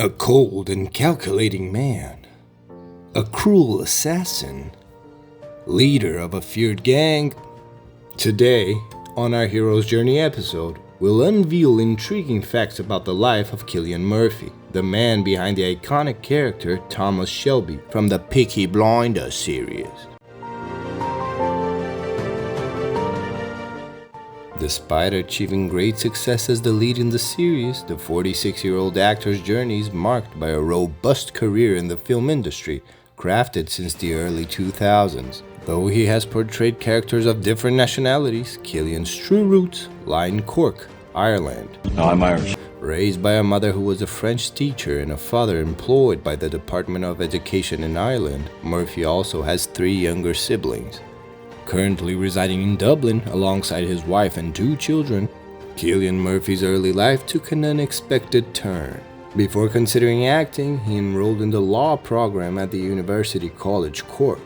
a cold and calculating man, a cruel assassin, leader of a feared gang. Today, on our Hero's Journey episode, we'll unveil intriguing facts about the life of Cillian Murphy, the man behind the iconic character Thomas Shelby from the Peaky Blinders series. Despite achieving great success as the lead in the series, the 46-year-old actor's journey is marked by a robust career in the film industry, crafted since the early 2000s. Though he has portrayed characters of different nationalities, Cillian's true roots lie in Cork, Ireland. No, I'm Irish. Raised by a mother who was a French teacher and a father employed by the Department of Education in Ireland, Murphy also has 3 younger siblings. Currently residing in Dublin alongside his wife and 2 children, Cillian Murphy's early life took an unexpected turn. Before considering acting, he enrolled in the law program at the University College Cork.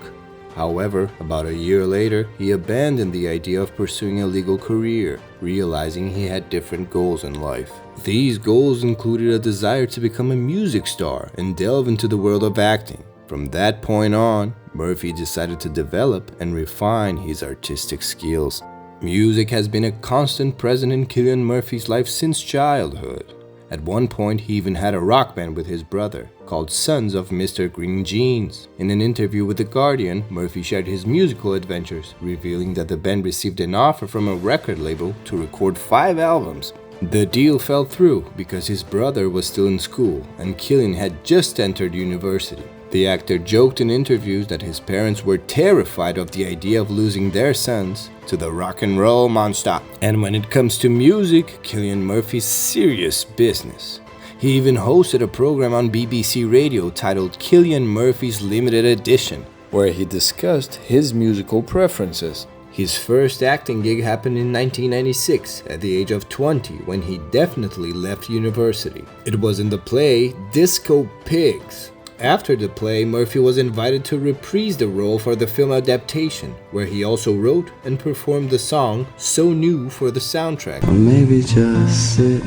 However, about a year later, he abandoned the idea of pursuing a legal career, realizing he had different goals in life. These goals included a desire to become a music star and delve into the world of acting. From that point on, Murphy decided to develop and refine his artistic skills. Music has been a constant present in Cillian Murphy's life since childhood. At one point, he even had a rock band with his brother, called Sons of Mr. Green Jeans. In an interview with The Guardian, Murphy shared his musical adventures, revealing that the band received an offer from a record label to record 5 albums. The deal fell through because his brother was still in school and Cillian had just entered university. The actor joked in interviews that his parents were terrified of the idea of losing their sons to the rock and roll monster. And when it comes to music, Cillian Murphy's serious business. He even hosted a program on BBC Radio titled Cillian Murphy's Limited Edition, where he discussed his musical preferences. His first acting gig happened in 1996 at the age of 20 when he definitely left university. It was in the play Disco Pigs. After the play, Murphy was invited to reprise the role for the film adaptation, where he also wrote and performed the song So New for the soundtrack. Or maybe just sit,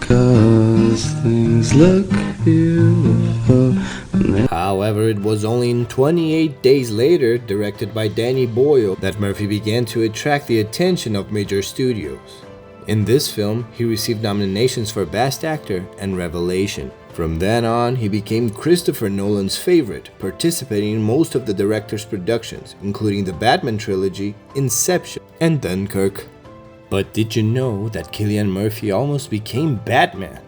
'cause things look beautiful. However, it was only in 28 Days Later, directed by Danny Boyle, that Murphy began to attract the attention of major studios. In this film, he received nominations for Best Actor and Revelation. From then on, he became Christopher Nolan's favorite, participating in most of the director's productions, including the Batman Trilogy, Inception, and Dunkirk. But did you know that Cillian Murphy almost became Batman?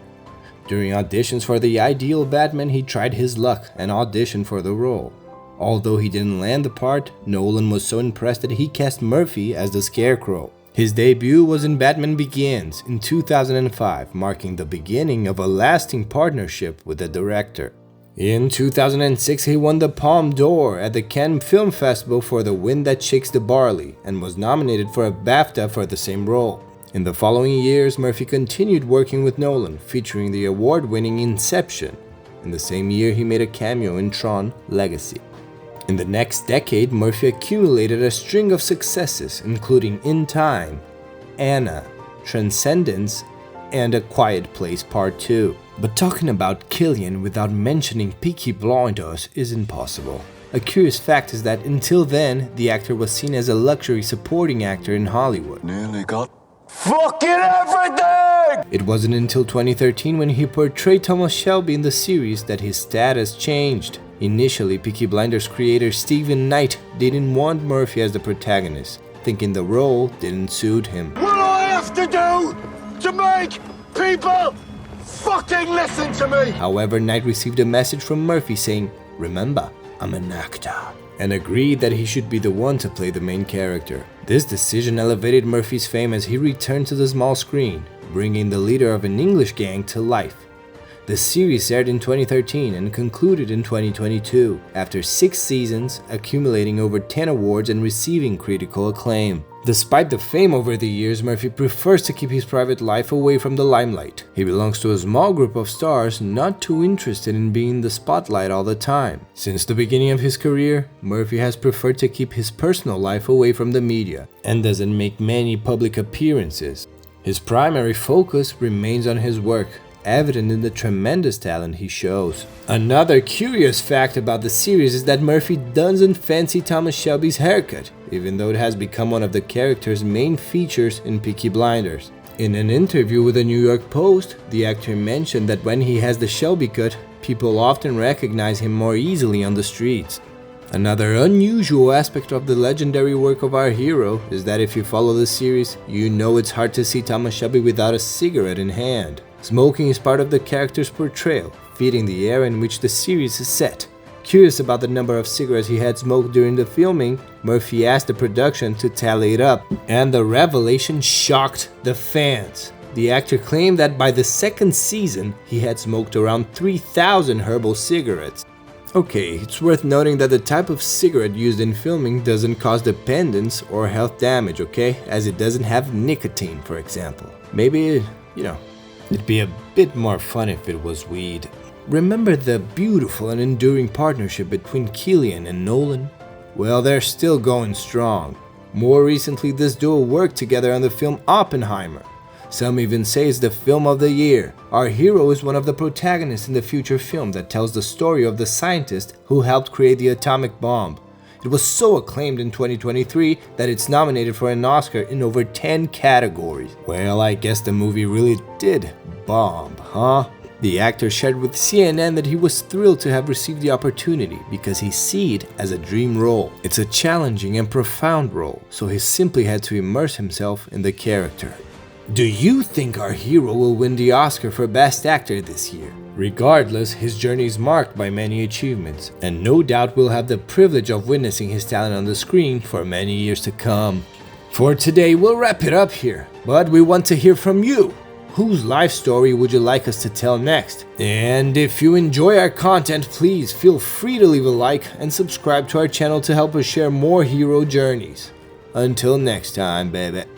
During auditions for the ideal Batman, he tried his luck and auditioned for the role. Although he didn't land the part, Nolan was so impressed that he cast Murphy as the Scarecrow. His debut was in Batman Begins in 2005, marking the beginning of a lasting partnership with the director. In 2006, he won the Palme d'Or at the Cannes Film Festival for The Wind That Shakes the Barley and was nominated for a BAFTA for the same role. In the following years, Murphy continued working with Nolan, featuring the award-winning Inception. In the same year, he made a cameo in Tron: Legacy. In the next decade, Murphy accumulated a string of successes, including In Time, Anna, Transcendence, and A Quiet Place Part 2. But talking about Cillian without mentioning Peaky Blinders is impossible. A curious fact is that until then, the actor was seen as a luxury supporting actor in Hollywood. Nearly got fucking everything! It wasn't until 2013 when he portrayed Thomas Shelby in the series that his status changed. Initially, Peaky Blinders creator Stephen Knight didn't want Murphy as the protagonist, thinking the role didn't suit him. What do I have to do to make people fucking listen to me? However, Knight received a message from Murphy saying, "Remember, I'm an actor," and agreed that he should be the one to play the main character. This decision elevated Murphy's fame as he returned to the small screen, bringing the leader of an English gang to life. The series aired in 2013 and concluded in 2022, after 6 seasons, accumulating over 10 awards and receiving critical acclaim. Despite the fame over the years, Murphy prefers to keep his private life away from the limelight. He belongs to a small group of stars not too interested in being in the spotlight all the time. Since the beginning of his career, Murphy has preferred to keep his personal life away from the media and doesn't make many public appearances. His primary focus remains on his work, evident in the tremendous talent he shows. Another curious fact about the series is that Murphy doesn't fancy Thomas Shelby's haircut, even though it has become one of the character's main features in Peaky Blinders. In an interview with the New York Post, the actor mentioned that when he has the Shelby cut, people often recognize him more easily on the streets. Another unusual aspect of the legendary work of our hero is that if you follow the series, you know it's hard to see Thomas Shelby without a cigarette in hand. Smoking is part of the character's portrayal, fitting the era in which the series is set. Curious about the number of cigarettes he had smoked during the filming, Murphy asked the production to tally it up, and the revelation shocked the fans. The actor claimed that by the second season, he had smoked around 3,000 herbal cigarettes. Okay, it's worth noting that the type of cigarette used in filming doesn't cause dependence or health damage, okay? As it doesn't have nicotine, for example. Maybe, it'd be a bit more fun if it was weed. Remember the beautiful and enduring partnership between Cillian and Nolan? Well, they're still going strong. More recently, this duo worked together on the film Oppenheimer. Some even say it's the film of the year. Our hero is one of the protagonists in the future film that tells the story of the scientist who helped create the atomic bomb. It was so acclaimed in 2023 that it's nominated for an Oscar in over 10 categories. Well, I guess the movie really did bomb, huh? The actor shared with CNN that he was thrilled to have received the opportunity because he sees it as a dream role. It's a challenging and profound role, so he simply had to immerse himself in the character. Do you think our hero will win the Oscar for Best Actor this year? Regardless, his journey is marked by many achievements, and no doubt we'll have the privilege of witnessing his talent on the screen for many years to come. For today, we'll wrap it up here, but we want to hear from you. Whose life story would you like us to tell next? And if you enjoy our content, please feel free to leave a like and subscribe to our channel to help us share more hero journeys. Until next time, baby.